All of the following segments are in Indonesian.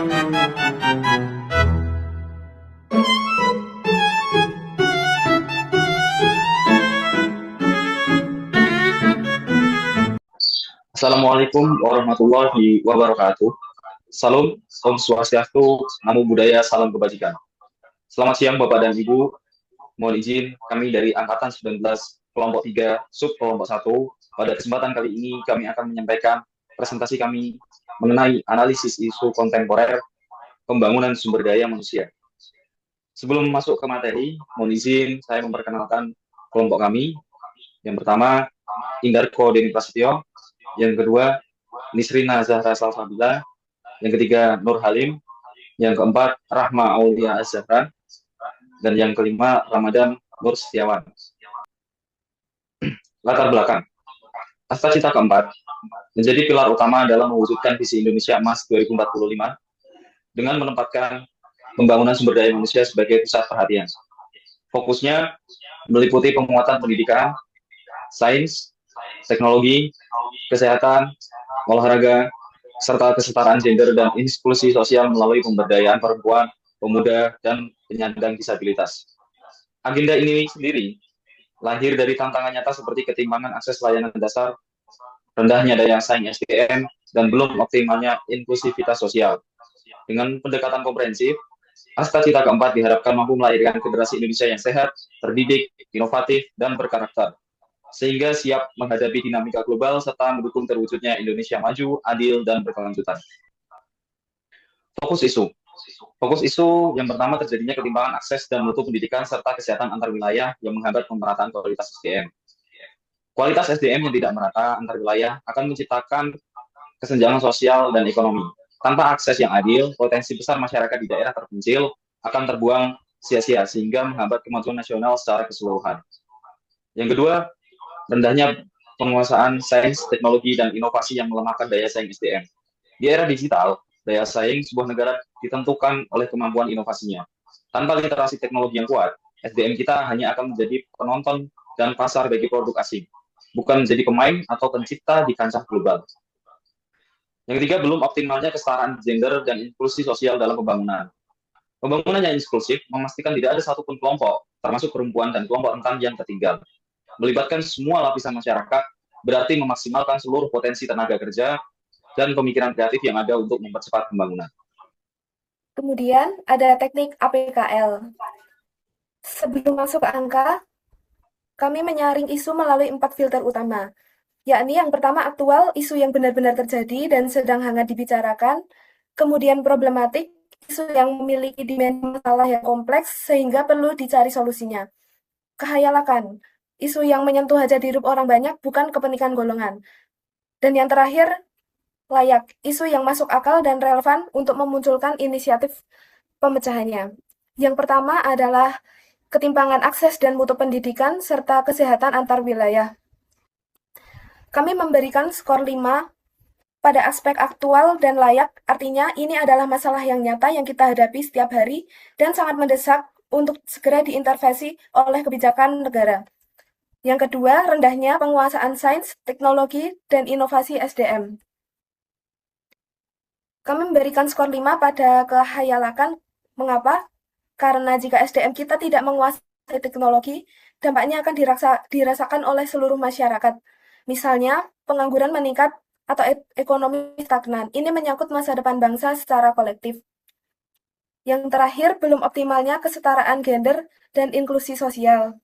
Assalamualaikum warahmatullahi wabarakatuh. Salam, Om Swastiastu, Namo Buddhaya, Salam Kebajikan. Selamat siang Bapak dan Ibu. Mohon izin kami dari Angkatan 19 Kelompok 3, Sub Kelompok 1. Pada kesempatan kali ini kami akan menyampaikan presentasi kami mengenai analisis isu kontemporer pembangunan sumber daya manusia. Sebelum masuk ke materi, mohon izin saya memperkenalkan kelompok kami. Yang pertama, Indarko Deni Prasetyo. Yang kedua, Nisrina Zahra Salsabila. Yang ketiga, Nur Halim. Yang keempat, Rahma Aulia Azhara. Dan yang kelima, Ramadan Nur Setiawan. Latar belakang. Cita keempat, menjadi pilar utama dalam mewujudkan visi Indonesia Emas 2045 dengan menempatkan pembangunan sumber daya manusia sebagai pusat perhatian. Fokusnya meliputi penguatan pendidikan, sains, teknologi, kesehatan, olahraga, serta kesetaraan gender dan inklusi sosial melalui pemberdayaan perempuan, pemuda, dan penyandang disabilitas. Agenda ini sendiri lahir dari tantangan nyata seperti ketimpangan akses layanan dasar, rendahnya daya saing SDM, dan belum optimalnya inklusivitas sosial. Dengan pendekatan komprehensif, Cita keempat diharapkan mampu melahirkan generasi Indonesia yang sehat, terdidik, inovatif, dan berkarakter, sehingga siap menghadapi dinamika global serta mendukung terwujudnya Indonesia maju, adil, dan berkelanjutan. Fokus isu. Fokus isu yang pertama terjadinya ketimpangan akses dan mutu pendidikan serta kesehatan antar wilayah yang menghambat pemerataan kualitas SDM. Kualitas SDM yang tidak merata antar wilayah akan menciptakan kesenjangan sosial dan ekonomi. Tanpa akses yang adil, potensi besar masyarakat di daerah terpencil akan terbuang sia-sia sehingga menghambat kemajuan nasional secara keseluruhan. Yang kedua, rendahnya penguasaan sains, teknologi, dan inovasi yang melemahkan daya saing SDM. Di era digital, daya saing sebuah negara ditentukan oleh kemampuan inovasinya. Tanpa literasi teknologi yang kuat, SDM kita hanya akan menjadi penonton dan pasar bagi produk asing, bukan menjadi pemain atau pencipta di kancah global. Yang ketiga, belum optimalnya kesetaraan gender dan inklusi sosial dalam pembangunan. Pembangunan yang inklusif memastikan tidak ada satupun kelompok, termasuk perempuan dan kelompok rentan yang tertinggal. Melibatkan semua lapisan masyarakat, berarti memaksimalkan seluruh potensi tenaga kerja dan pemikiran kreatif yang ada untuk mempercepat pembangunan. Kemudian ada teknik APKL. Sebelum masuk ke angka, kami menyaring isu melalui 4 filter utama, yakni yang pertama aktual, isu yang benar-benar terjadi dan sedang hangat dibicarakan, kemudian problematik, isu yang memiliki dimensi masalah yang kompleks sehingga perlu dicari solusinya. Kehayalakan, isu yang menyentuh hajat hidup orang banyak bukan kepentingan golongan. Dan yang terakhir, layak, isu yang masuk akal dan relevan untuk memunculkan inisiatif pemecahannya. Yang pertama adalah ketimpangan akses dan mutu pendidikan serta kesehatan antar wilayah. Kami memberikan skor 5 pada aspek aktual dan layak, artinya ini adalah masalah yang nyata yang kita hadapi setiap hari dan sangat mendesak untuk segera diintervensi oleh kebijakan negara. Yang kedua, rendahnya penguasaan sains, teknologi, dan inovasi SDM. Kami memberikan skor 5 pada kehayalakan. Mengapa? Karena jika SDM kita tidak menguasai teknologi, dampaknya akan dirasakan oleh seluruh masyarakat. Misalnya, pengangguran meningkat atau ekonomi stagnan. Ini menyangkut masa depan bangsa secara kolektif. Yang terakhir, belum optimalnya kesetaraan gender dan inklusi sosial.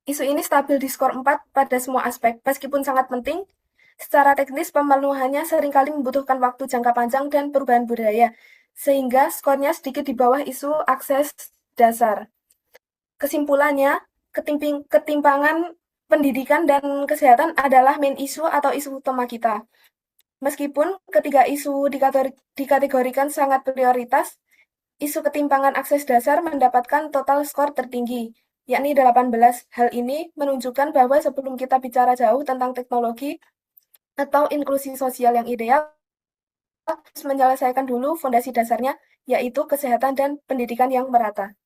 Isu ini stabil di skor 4 pada semua aspek, meskipun sangat penting. Secara teknis, pemenuhannya seringkali membutuhkan waktu jangka panjang dan perubahan budaya, sehingga skornya sedikit di bawah isu akses dasar. Kesimpulannya, ketimpangan pendidikan dan kesehatan adalah main isu atau isu utama kita. Meskipun ketiga isu dikategorikan sangat prioritas, isu ketimpangan akses dasar mendapatkan total skor tertinggi, yakni 18. Hal ini menunjukkan bahwa sebelum kita bicara jauh tentang teknologi atau inklusi sosial yang ideal, harus menyelesaikan dulu fondasi dasarnya, yaitu kesehatan dan pendidikan yang merata.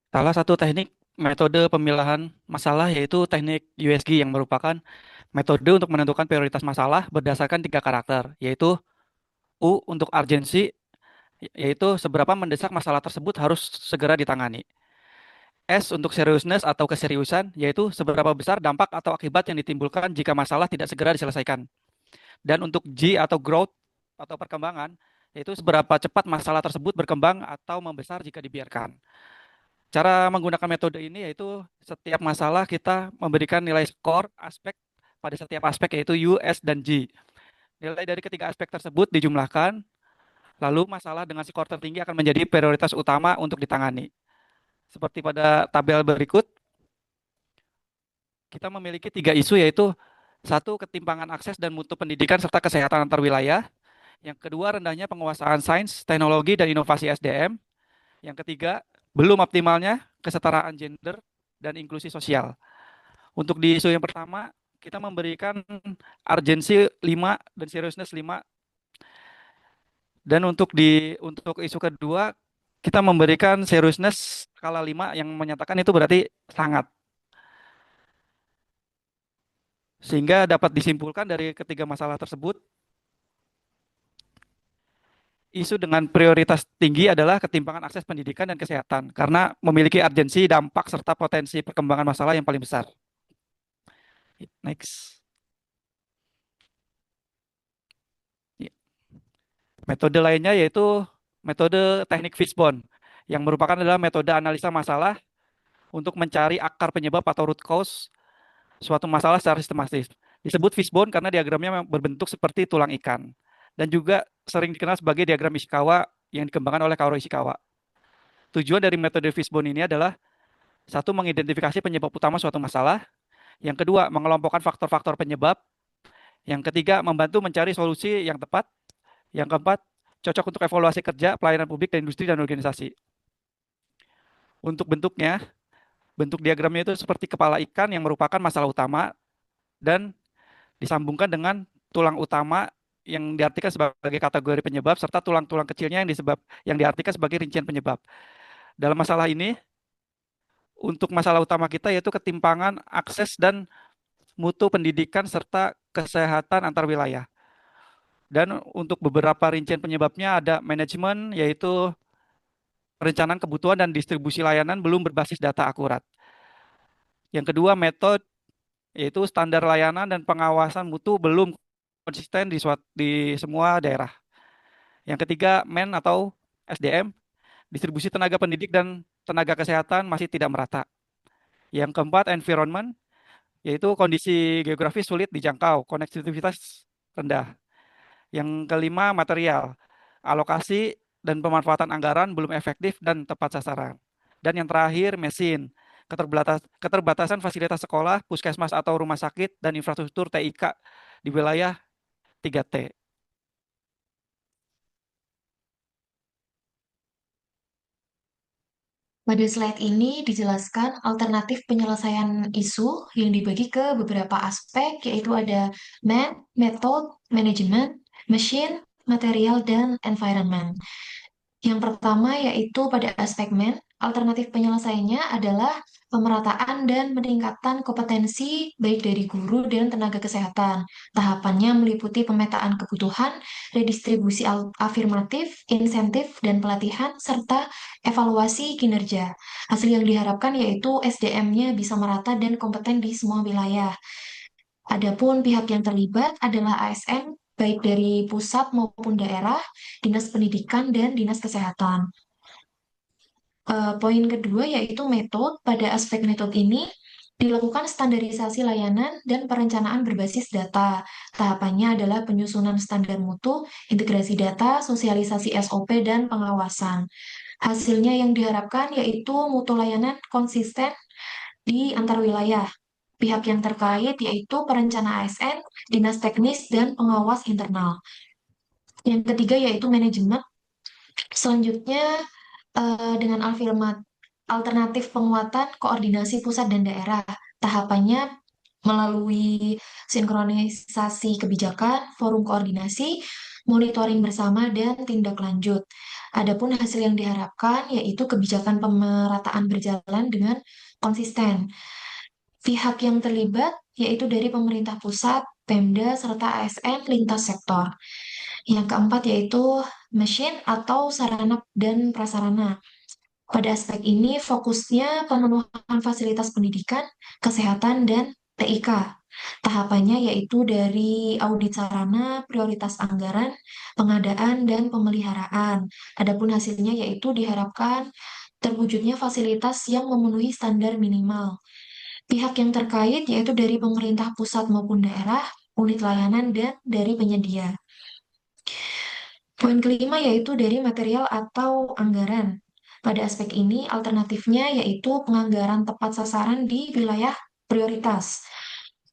Salah satu teknik metode pemilahan masalah yaitu teknik USG yang merupakan metode untuk menentukan prioritas masalah berdasarkan 3 karakter, yaitu U untuk urgensi, yaitu seberapa mendesak masalah tersebut harus segera ditangani. S untuk seriousness atau keseriusan, yaitu seberapa besar dampak atau akibat yang ditimbulkan jika masalah tidak segera diselesaikan. Dan untuk G atau growth atau perkembangan, yaitu seberapa cepat masalah tersebut berkembang atau membesar jika dibiarkan. Cara menggunakan metode ini yaitu setiap masalah kita memberikan nilai skor aspek pada setiap aspek yaitu U, S, dan G. Nilai dari ketiga aspek tersebut dijumlahkan, lalu masalah dengan skor tertinggi akan menjadi prioritas utama untuk ditangani. Seperti pada tabel berikut, kita memiliki 3 isu yaitu satu, ketimpangan akses dan mutu pendidikan serta kesehatan antar wilayah. Yang kedua, rendahnya penguasaan sains, teknologi, dan inovasi SDM. Yang ketiga, belum optimalnya kesetaraan gender dan inklusi sosial. Untuk di isu yang pertama, kita memberikan urgensi 5 dan seriousness 5. Dan untuk isu kedua, kita memberikan seriousness skala 5 yang menyatakan itu berarti sangat. Sehingga dapat disimpulkan dari ketiga masalah tersebut, isu dengan prioritas tinggi adalah ketimpangan akses pendidikan dan kesehatan karena memiliki urgensi, dampak, serta potensi perkembangan masalah yang paling besar. Next. Metode lainnya yaitu metode teknik Fishbone yang merupakan adalah metode analisa masalah untuk mencari akar penyebab atau root cause suatu masalah secara sistematis. Disebut Fishbone karena diagramnya berbentuk seperti tulang ikan dan juga sering dikenal sebagai diagram Ishikawa yang dikembangkan oleh Kaoru Ishikawa. Tujuan dari metode Fishbone ini adalah satu, mengidentifikasi penyebab utama suatu masalah. Yang kedua, mengelompokkan faktor-faktor penyebab. Yang ketiga, membantu mencari solusi yang tepat. Yang keempat, cocok untuk evaluasi kerja, pelayanan publik, dan industri dan organisasi. Untuk bentuknya, bentuk diagramnya itu seperti kepala ikan yang merupakan masalah utama dan disambungkan dengan tulang utama yang diartikan sebagai kategori penyebab serta tulang-tulang kecilnya yang diartikan sebagai rincian penyebab. Dalam masalah ini, untuk masalah utama kita yaitu ketimpangan akses dan mutu pendidikan serta kesehatan antar wilayah. Dan untuk beberapa rincian penyebabnya ada manajemen, yaitu perencanaan kebutuhan dan distribusi layanan belum berbasis data akurat. Yang kedua, metode, yaitu standar layanan dan pengawasan mutu belum konsisten di semua daerah. Yang ketiga, men atau SDM, distribusi tenaga pendidik dan tenaga kesehatan masih tidak merata. Yang keempat, environment, yaitu kondisi geografis sulit dijangkau, konektivitas rendah. Yang kelima, material, alokasi dan pemanfaatan anggaran belum efektif dan tepat sasaran. Dan yang terakhir, mesin, keterbatasan fasilitas sekolah, puskesmas atau rumah sakit, dan infrastruktur TIK di wilayah 3T. Pada slide ini dijelaskan alternatif penyelesaian isu yang dibagi ke beberapa aspek, yaitu ada man, method, management, machine, material, dan environment. Yang pertama yaitu pada aspek man, alternatif penyelesaiannya adalah pemerataan dan peningkatan kompetensi baik dari guru dan tenaga kesehatan. Tahapannya meliputi pemetaan kebutuhan, redistribusi afirmatif, insentif, dan pelatihan, serta evaluasi kinerja. Hasil yang diharapkan yaitu SDM-nya bisa merata dan kompeten di semua wilayah. Adapun pihak yang terlibat adalah ASN, baik dari pusat maupun daerah, dinas pendidikan, dan dinas kesehatan. Poin kedua yaitu metode. Pada aspek metode ini dilakukan standarisasi layanan dan perencanaan berbasis data. Tahapannya adalah penyusunan standar mutu, integrasi data, sosialisasi SOP, dan pengawasan. Hasilnya yang diharapkan yaitu mutu layanan konsisten di antar wilayah. Pihak yang terkait yaitu perencana ASN, dinas teknis, dan pengawas internal. Yang ketiga yaitu manajemen. Selanjutnya dengan alternatif penguatan koordinasi pusat dan daerah. Tahapannya melalui sinkronisasi kebijakan, forum koordinasi, monitoring bersama, dan tindak lanjut. Adapun hasil yang diharapkan yaitu kebijakan pemerataan berjalan dengan konsisten. Pihak yang terlibat yaitu dari pemerintah pusat, Pemda, serta ASN lintas sektor. Yang keempat yaitu mesin atau sarana dan prasarana. Pada aspek ini fokusnya pemenuhan fasilitas pendidikan, kesehatan, dan TIK. Tahapannya yaitu dari audit sarana, prioritas anggaran, pengadaan, dan pemeliharaan. Adapun hasilnya yaitu diharapkan terwujudnya fasilitas yang memenuhi standar minimal. Pihak yang terkait yaitu dari pemerintah pusat maupun daerah, unit layanan, dan dari penyedia. Poin kelima yaitu dari material atau anggaran. Pada aspek ini, alternatifnya yaitu penganggaran tepat sasaran di wilayah prioritas.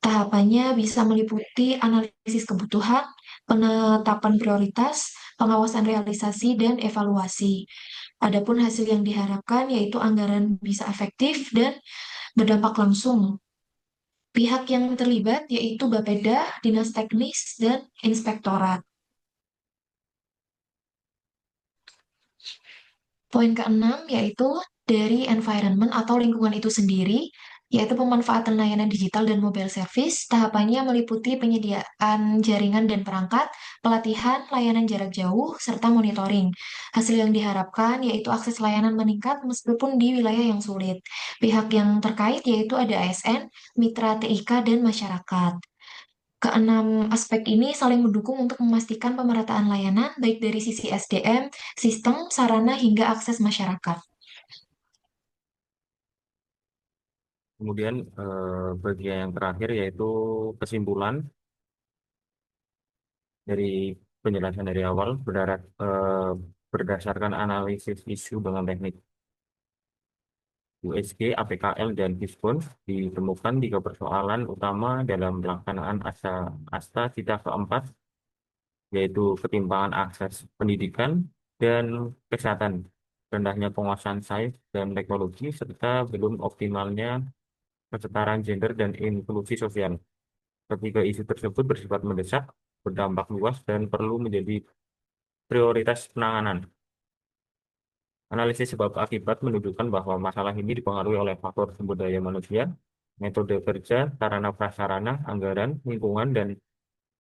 Tahapannya bisa meliputi analisis kebutuhan, penetapan prioritas, pengawasan realisasi, dan evaluasi. Adapun hasil yang diharapkan yaitu anggaran bisa efektif dan berdampak langsung. Pihak yang terlibat yaitu Bapeda, Dinas Teknis, dan Inspektorat. Poin keenam yaitu dari environment atau lingkungan itu sendiri, yaitu pemanfaatan layanan digital dan mobile service. Tahapannya meliputi penyediaan jaringan dan perangkat, pelatihan, layanan jarak jauh, serta monitoring. Hasil yang diharapkan yaitu akses layanan meningkat meskipun di wilayah yang sulit. Pihak yang terkait yaitu ada ASN, mitra TIK, dan masyarakat. Keenam aspek ini saling mendukung untuk memastikan pemerataan layanan baik dari sisi SDM, sistem, sarana, hingga akses masyarakat. Kemudian bagian yang terakhir yaitu kesimpulan dari penjelasan dari awal berdasarkan analisis isu dengan teknik USG, APKL, dan Fishbone ditemukan 3 persoalan utama dalam pelaksanaan asta cita keempat, yaitu ketimpangan akses pendidikan dan kesehatan, rendahnya penguasaan sains dan teknologi, serta belum optimalnya kesetaraan gender dan inklusi sosial. Ketiga isu tersebut bersifat mendesak, berdampak luas, dan perlu menjadi prioritas penanganan. Analisis sebab akibat menunjukkan bahwa masalah ini dipengaruhi oleh faktor sumber daya manusia, metode kerja, sarana prasarana, anggaran, lingkungan, dan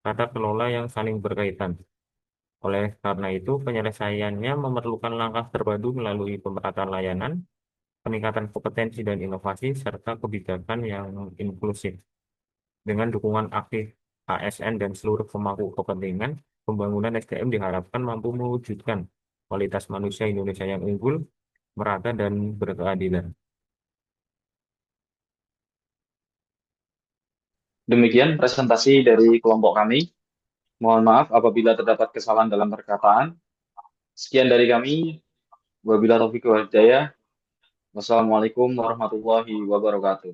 tata kelola yang saling berkaitan. Oleh karena itu, penyelesaiannya memerlukan langkah terpadu melalui pemerataan layanan, peningkatan kompetensi dan inovasi, serta kebijakan yang inklusif. Dengan dukungan aktif ASN dan seluruh pemangku kepentingan, pembangunan SDM diharapkan mampu mewujudkan kualitas manusia Indonesia yang unggul, merata, dan berkeadilan. Demikian presentasi dari kelompok kami. Mohon maaf apabila terdapat kesalahan dalam perkataan. Sekian dari kami. Wabillahi taufiq wal hidayah. Wassalamualaikum warahmatullahi wabarakatuh.